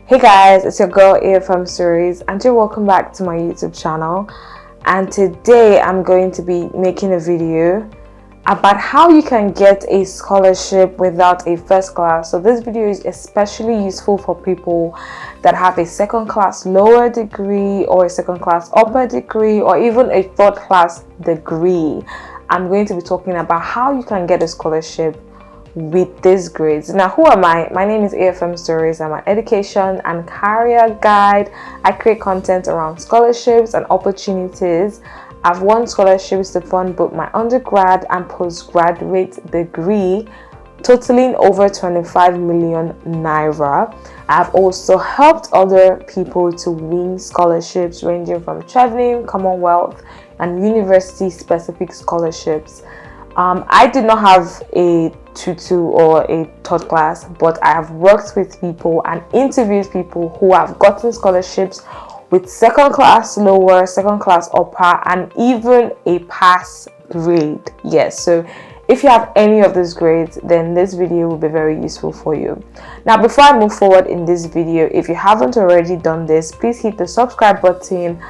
Hey guys, it's your girl AFM Stories and you're welcome back to my YouTube channel. And today I'm going to be making a video about how you can get a scholarship without a first class. So this video is especially useful for people that have a second class lower degree or a second class upper degree or even a third class degree. I'm going to be talking about how you can get a scholarship with these grades. Now, who am I? My name is AFM Stories. I'm an education and career guide. I create content around scholarships and opportunities. I've won scholarships to fund both my undergrad and postgraduate degree, totaling over 25 million naira. I've also helped other people to win scholarships ranging from traveling, Commonwealth, and university specific scholarships. I did not have a 2-2 or a third class, but I have worked with people and interviewed people who have gotten scholarships with second class lower, second class upper, and even a pass grade. Yes, so if you have any of these grades, then this video will be very useful for you. Now, before I move forward in this video, if you haven't already done this, please hit the subscribe button,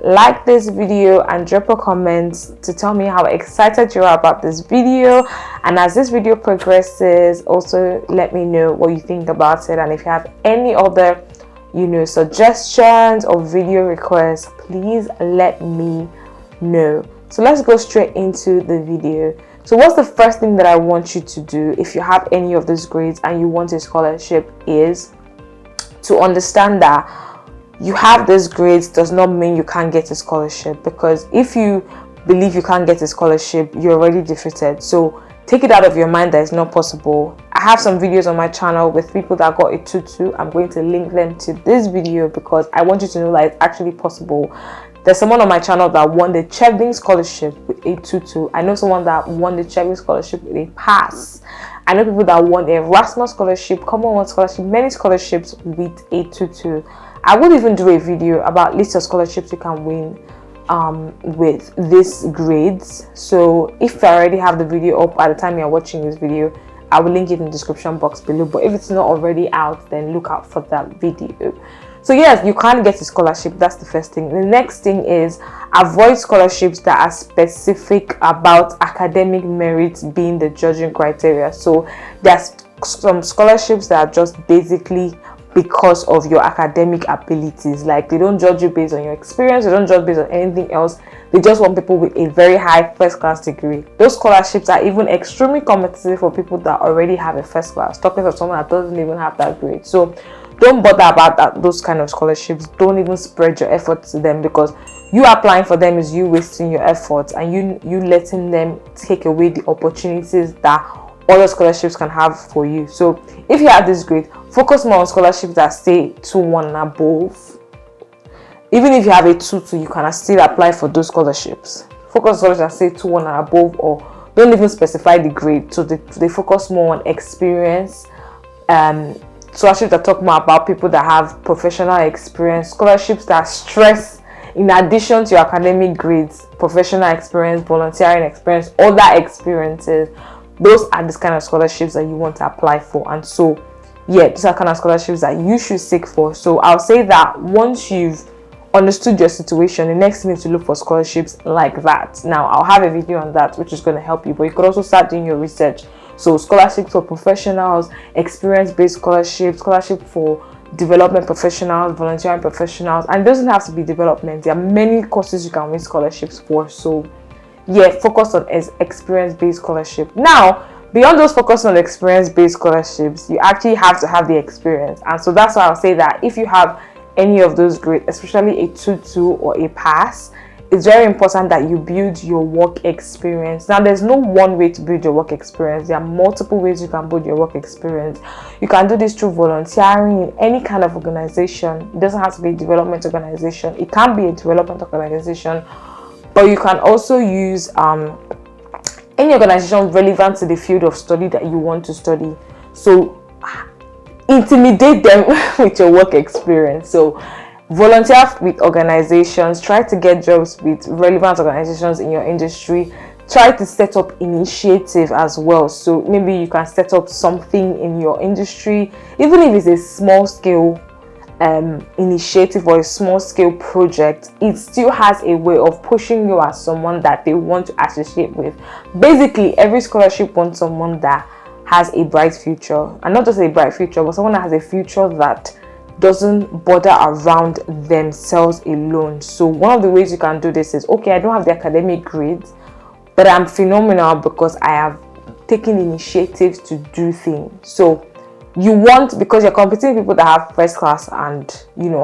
like this video, and drop a comment to tell me how excited you are about this video. And as this video progresses, also let me know what you think about it, and if you have any other suggestions or video requests, please let me know. So let's go straight into the video. So what's the first thing that I want you to do if you have any of these grades and you want a scholarship is to understand that you have these grades does not mean you can't get a scholarship, because if you believe you can't get a scholarship, you're already defeated. So take it out of your mind that it's not possible. I have some videos on my channel with people that got a 2-2. I'm going to link them to this video because I want you to know that it's actually possible. There's someone on my channel that won the Chevling scholarship with a 2-2. I know someone that won the Chevling scholarship with a pass. I know people that won a Erasmus scholarship, Commonwealth scholarship, many scholarships with a 2-2. I will even do a video about list of scholarships you can win with these grades. So if I already have the video up at the time you're watching this video, I will link it in the description box below. But if it's not already out, then look out for that video. So yes, you can get a scholarship. That's the first thing. The next thing is avoid scholarships that are specific about academic merits being the judging criteria. So there's some scholarships that are just basically because of your academic abilities. Like, they don't judge you based on your experience, they don't judge based on anything else. They just want people with a very high first class degree. Those scholarships are even extremely competitive for people that already have a first class, talking to someone that doesn't even have that grade. So don't bother about that, those kind of scholarships. Don't even spread your efforts to them, because you applying for them is you wasting your efforts and you letting them take away the opportunities that other scholarships can have for you. So if you have this grade, focus more on scholarships that say 2-1 and above. Even if you have a 2-2, you can still apply for those scholarships. Focus on scholarships that say 2-1 and above, or don't even specify the grade. So they focus more on experience. Scholarships that talk more about people that have professional experience. Scholarships that stress, in addition to your academic grades, professional experience, volunteering experience, other experiences. Those are the kind of scholarships that you want to apply for. And so yeah, those are kind of scholarships that you should seek for. So I'll say that once you've understood your situation, the next thing is to look for scholarships like that. Now I'll have a video on that which is going to help you, but you could also start doing your research. So scholarships for professionals, experience-based scholarships, scholarship for development professionals, volunteering professionals, and it doesn't have to be development. There are many courses you can win scholarships for. So yeah, focus on experience-based scholarship. Now, beyond those focus on experience-based scholarships, you actually have to have the experience. And so that's why I'll say that if you have any of those grades, especially a 2-2 or a pass, it's very important that you build your work experience. Now, there's no one way to build your work experience. There are multiple ways you can build your work experience. You can do this through volunteering in any kind of organization. It doesn't have to be a development organization. It can be a development organization, but you can also use any organization relevant to the field of study that you want to study. So intimidate them with your work experience. So volunteer with organizations, try to get jobs with relevant organizations in your industry. Try to set up initiative as well. So maybe you can set up something in your industry, even if it's a small scale initiative or a small scale project, it still has a way of pushing you as someone that they want to associate with. Basically, every scholarship wants someone that has a bright future, and not just a bright future, but someone that has a future that doesn't bother around themselves alone. So one of the ways you can do this is, okay, I don't have the academic grades, but I'm phenomenal because I have taken initiatives to do things. So you want, because you're competing with people that have first class and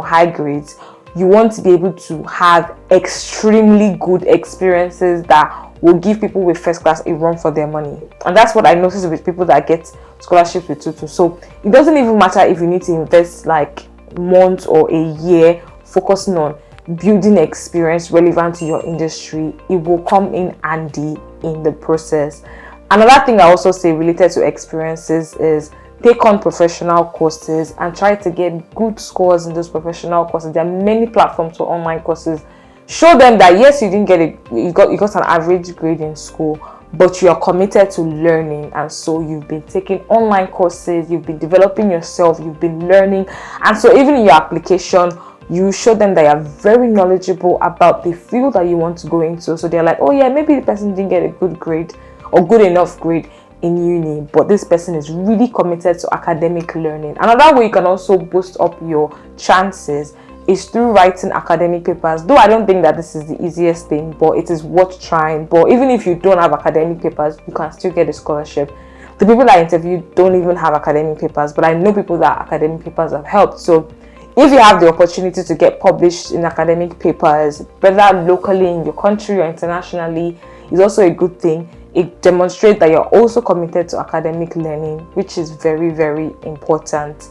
high grades, you want to be able to have extremely good experiences that will give people with first class a run for their money. And that's what I noticed with people that get scholarships with Tutu. So it doesn't even matter if you need to invest like months or a year focusing on building experience relevant to your industry. It will come in handy in the process. Another thing I also say related to experiences is take on professional courses and try to get good scores in those professional courses. There are many platforms for online courses. Show them that yes, you didn't get you got an average grade in school, but you are committed to learning, and so you've been taking online courses, you've been developing yourself, you've been learning, and so even in your application, you show them that you're very knowledgeable about the field that you want to go into. So they're like, oh yeah, maybe the person didn't get a good grade or good enough grade in uni, but this person is really committed to academic learning. Another way you can also boost up your chances is through writing academic papers. Though I don't think that this is the easiest thing, but it is worth trying. But even if you don't have academic papers, you can still get a scholarship. The people I interviewed don't even have academic papers, but I know people that academic papers have helped. So if you have the opportunity to get published in academic papers, whether locally in your country or internationally, is also a good thing. It demonstrates that you're also committed to academic learning, which is very, very important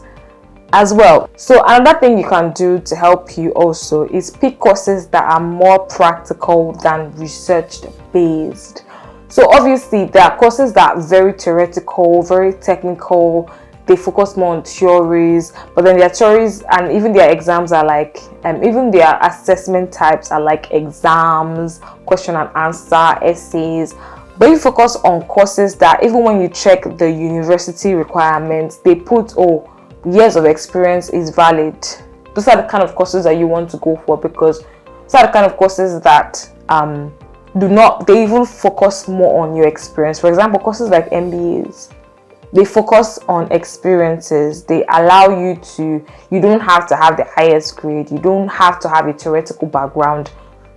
as well. So another thing you can do to help you also is pick courses that are more practical than research based. So obviously there are courses that are very theoretical, very technical. They focus more on theories, but then their theories and even their exams are like, even their assessment types are like exams, question and answer, essays. But you focus on courses that even when you check the university requirements, they put, oh, years of experience is valid. Those are the kind of courses that you want to go for, because those are the kind of courses that they even focus more on your experience. For example, courses like MBAs, they focus on experiences. They allow you don't have to have the highest grade, you don't have to have a theoretical background.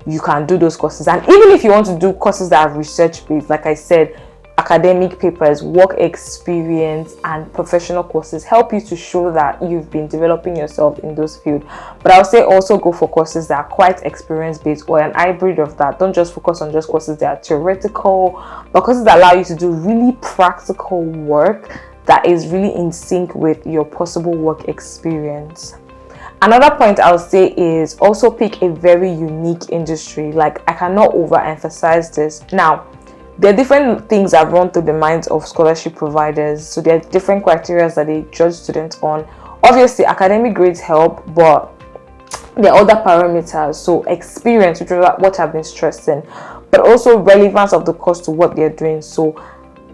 You can do those courses. And even if you want to do courses that are research based, like I said, academic papers, work experience, and professional courses help you to show that you've been developing yourself in those fields. But I would say also go for courses that are quite experience based or an hybrid of that. Don't just focus on just courses that are theoretical, but courses that allow you to do really practical work that is really in sync with your possible work experience. Another point I'll say is also pick a very unique industry. Like, I cannot overemphasize this. Now, there are different things that run through the minds of scholarship providers. So there are different criteria that they judge students on. Obviously, academic grades help, but there are other parameters. So experience, which is what I've been stressing, but also relevance of the course to what they're doing. So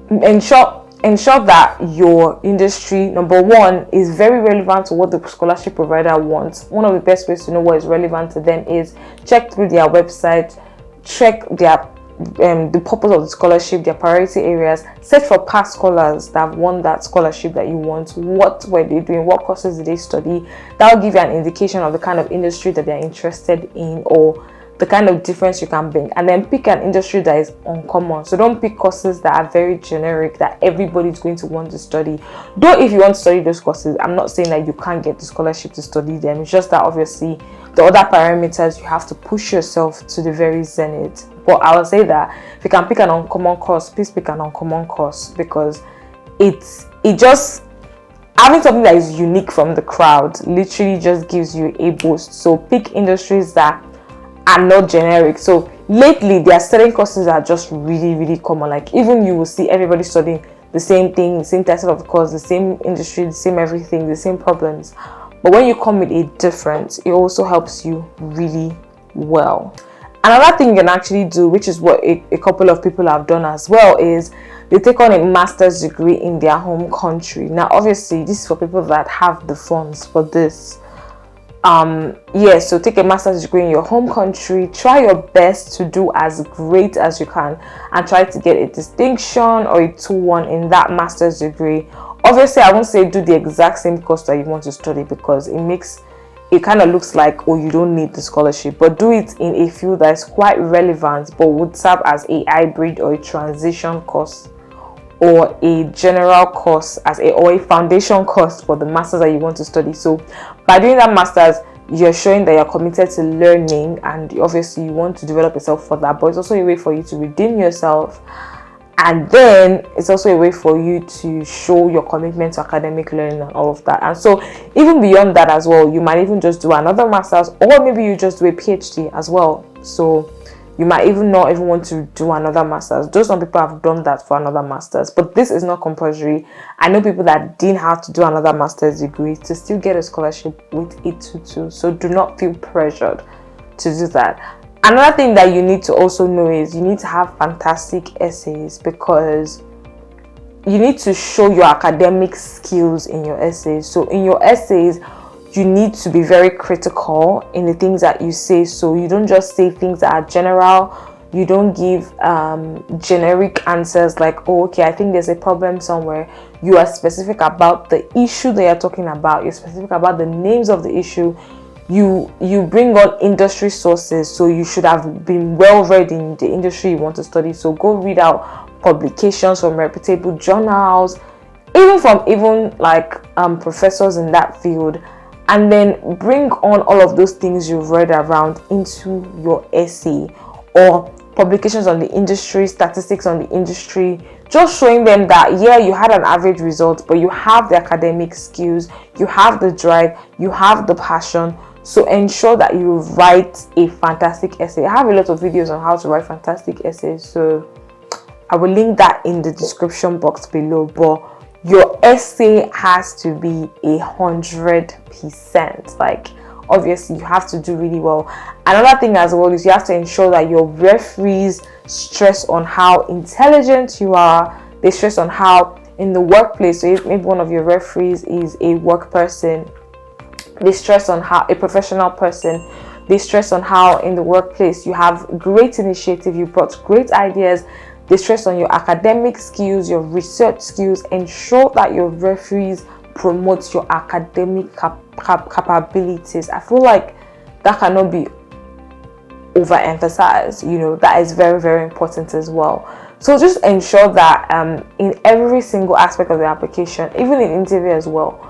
ensure that your industry, number one, is very relevant to what the scholarship provider wants. One of the best ways to know what is relevant to them is check through their website, check their the purpose of the scholarship, their priority areas, search for past scholars that have won that scholarship that you want. What were they doing? What courses did they study? That will give you an indication of the kind of industry that they're interested in or the kind of difference you can bring. And then pick an industry that is uncommon. So don't pick courses that are very generic that everybody's going to want to study. Though if you want to study those courses, I'm not saying that you can't get the scholarship to study them. It's just that obviously the other parameters, you have to push yourself to the very zenith. But I will say that if you can pick an uncommon course, please pick an uncommon course, because it just having something that is unique from the crowd literally just gives you a boost. So pick industries that are not generic. So lately there are certain courses that are just really, really common. Like, even you will see everybody studying the same thing, the same title of the course, the same industry, the same everything, the same problems. But when you come with a difference, it also helps you really well. Another thing you can actually do, which is what a couple of people have done as well, is they take on a master's degree in their home country. Now, obviously, this is for people that have the funds for this. so take a master's degree in your home country, try your best to do as great as you can and try to get a distinction or a 2-1 in that master's degree. Obviously, I won't say do the exact same course that you want to study, because it kind of looks like, oh, you don't need the scholarship, but do it in a field that is quite relevant but would serve as a hybrid or a transition course, or a general course or a foundation course for the masters that you want to study. So by doing that masters, you're showing that you're committed to learning, and obviously you want to develop yourself for that, but it's also a way for you to redeem yourself, and then it's also a way for you to show your commitment to academic learning and all of that. And so even beyond that as well, you might even just do another masters, or maybe you just do a PhD as well. So you might even not even want to do another master's. Though some people have done that for another master's, but this is not compulsory. I know people that didn't have to do another master's degree to still get a scholarship with a 2-2. So do not feel pressured to do that. Another thing that you need to also know is you need to have fantastic essays, because you need to show your academic skills in your essays. So in your essays, you need to be very critical in the things that you say. So you don't just say things that are general. You don't give generic answers like, oh, okay, I think there's a problem somewhere. You are specific about the issue that you're talking about. You're specific about the names of the issue. You bring on industry sources. So you should have been well read in the industry you want to study. So go read out publications from reputable journals, even from professors in that field, and then bring on all of those things you've read around into your essay, or publications on the industry, statistics on the industry, just showing them that, yeah, you had an average result, but you have the academic skills, you have the drive, you have the passion. So ensure that you write a fantastic essay. I have a lot of videos on how to write fantastic essays, so I will link that in the description box below. But your essay has to be 100%. Like, obviously you have to do really well. Another thing as well is you have to ensure that your referees stress on how intelligent you are. They stress on how in the workplace, so if maybe one of your referees is a work person, they stress on how a professional person, they stress on how in the workplace you have great initiative, you brought great ideas. They stress on your academic skills, your research skills. Ensure that your referees promote your academic capabilities. I feel like that cannot be overemphasized. That is very, very important as well. So just ensure that in every single aspect of the application, even in interview as well,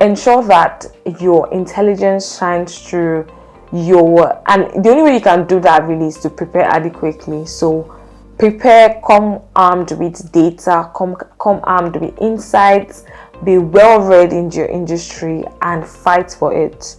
ensure that your intelligence shines through and the only way you can do that really is to prepare adequately. So prepare, come armed with data, come armed with insights, be well read in your industry, and fight for it.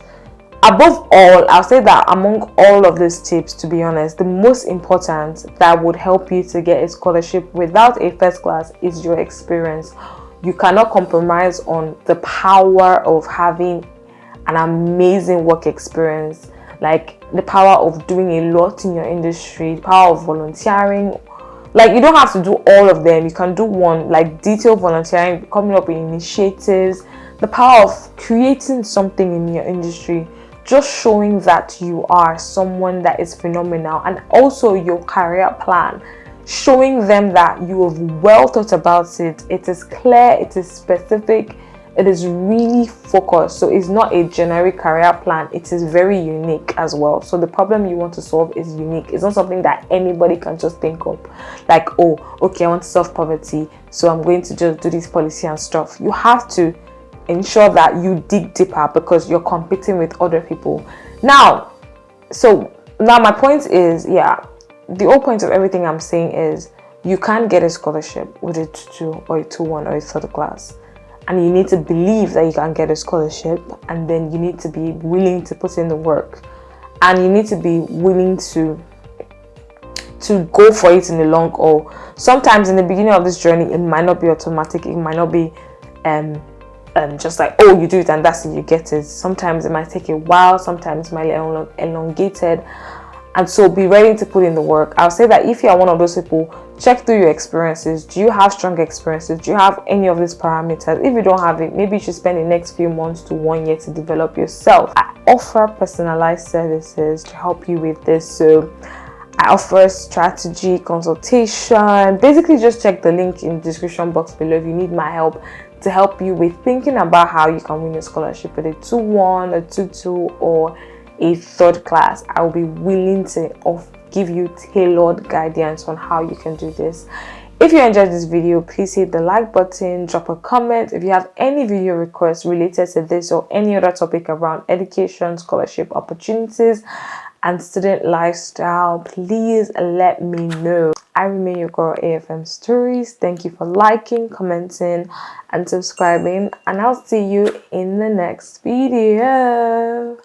Above all, I'll say that among all of these tips, to be honest, the most important that would help you to get a scholarship without a first class is your experience. You cannot compromise on the power of having an amazing work experience, like the power of doing a lot in your industry, the power of volunteering. Like, you don't have to do all of them. You can do one, like detailed volunteering, coming up with initiatives, the power of creating something in your industry, just showing that you are someone that is phenomenal, and also your career plan, showing them that you have well thought about it. It is clear, it is specific, it is really focused. So it's not a generic career plan, it is very unique as well. So the problem you want to solve is unique. It's not something that anybody can just think of, like, oh, okay, I want to solve poverty, so I'm going to just do this policy and stuff. You have to ensure that you dig deeper, because you're competing with other people. Now my point is, the whole point of everything I'm saying is you can't get a scholarship with a 2 or a 2-1 or a third class. And you need to believe that you can get a scholarship, and then you need to be willing to put in the work, and you need to be willing to go for it in the long haul. Sometimes in the beginning of this journey, it might not be automatic. It might not be just like, oh, you do it and that's it, you get it. Sometimes it might take a while. Sometimes it might be elongated. And so be ready to put in the work. I'll say that if you are one of those people, check through your experiences. Do you have strong experiences? Do you have any of these parameters? If you don't have it, maybe you should spend the next few months to 1 year to develop yourself. I offer personalized services to help you with this. So I offer strategy consultation. Basically, just check the link in the description box below if you need my help to help you with thinking about how you can win a scholarship with a 2-1, a 2-2, or a third class. I will be willing to give you tailored guidance on how you can do this. If you enjoyed this video, please hit the like button, drop a comment. If you have any video requests related to this or any other topic around education, scholarship opportunities, and student lifestyle, please let me know. I remain your girl, AFM Stories. Thank you for liking, commenting, and subscribing, and I'll see you in the next video.